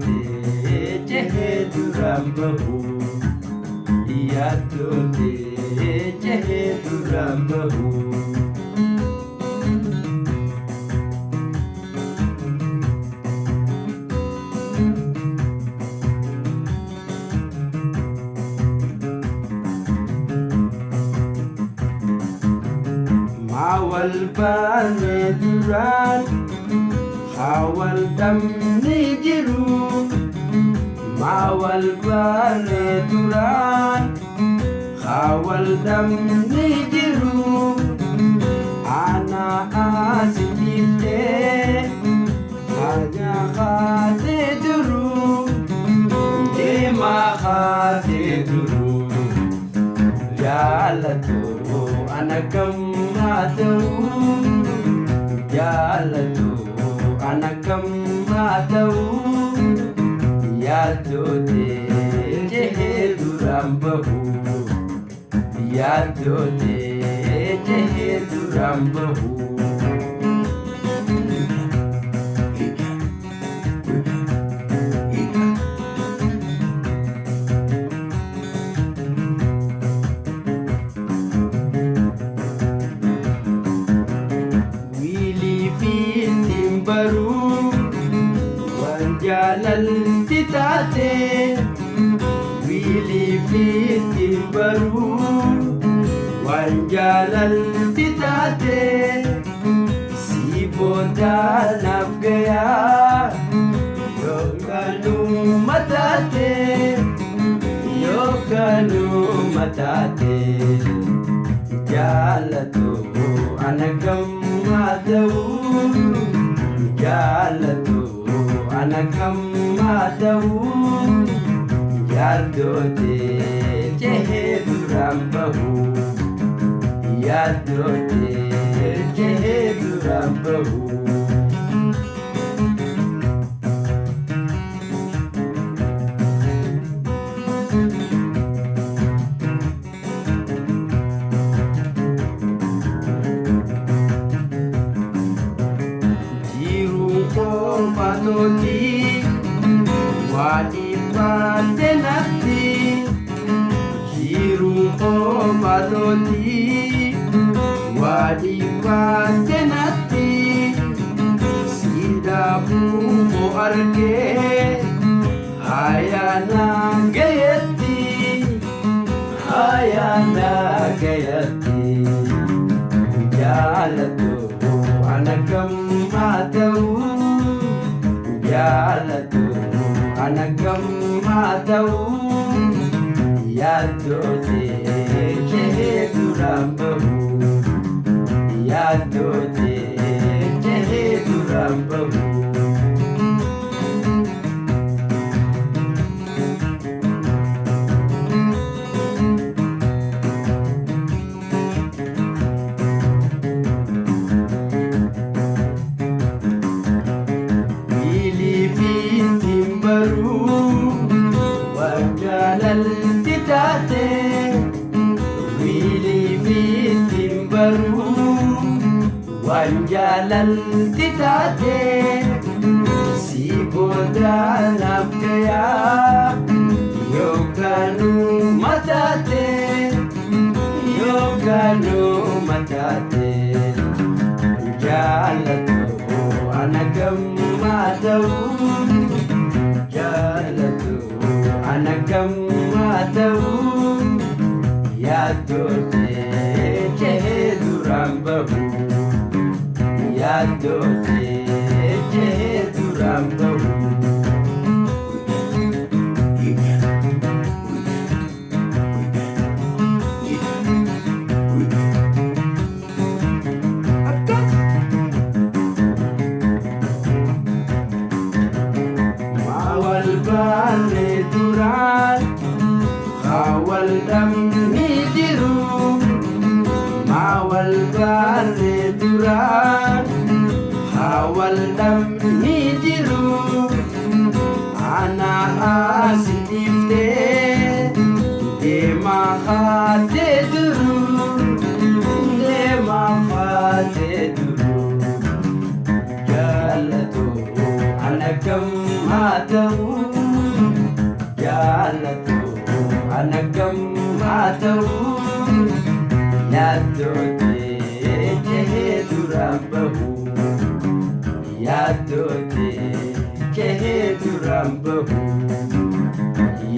Yaaddote jehee duraan bahu. Yaaddote jehee duraan bahu. Mawal baane duraan hawal damni jiru. Mawal baane duraan hawal damni jiru. Ana asifte hanya khate duru. Dema khate duru. Jaalatu anakam matau. Jaalatu anakam matau. Yaaddote jehee duraan bahu. Yaaddote jehee duraan bahu. Baru jalan titate wili fiti baru jalan titate si boda nafgaya yokanu matate jalatu anakam matau. Jaalatu anakam matau. Yaaddote jehee duraan bahu. Yaaddote jehee duraan bahu. Patoti wadi patenati jiru patoti wadi patenati sidamu arge hayana gayati Jaalatu anakam matau. Jaalatu anakam matau. Yaaddote jehee duraan bahu. Yaaddote jehee duraan bahu. Jalan titate wili fitim baru jalan titate si boda nafgaya yokanu matate jalatu anakam matau. Jaalatu anakam matau. Yaaddote jehee duraan bahu. Yaaddote jehee duraan bahu. Mawal baane duraan hawal damni jiru. Mawal baane duraan hawal damni jiru. Ana asifte dema khate duru. Jaalatu anakam matau. ta'u jaalatu anagam haa ta'u yaaddootee kehee duraan bahu yaaddootee kehee duraan bahu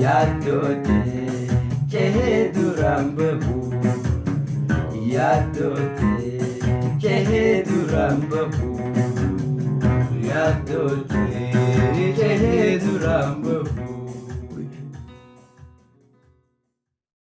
yaaddootee kehee duraan bahu yaaddootee kehee duraan bahu yaaddootee kehee duraan bahu.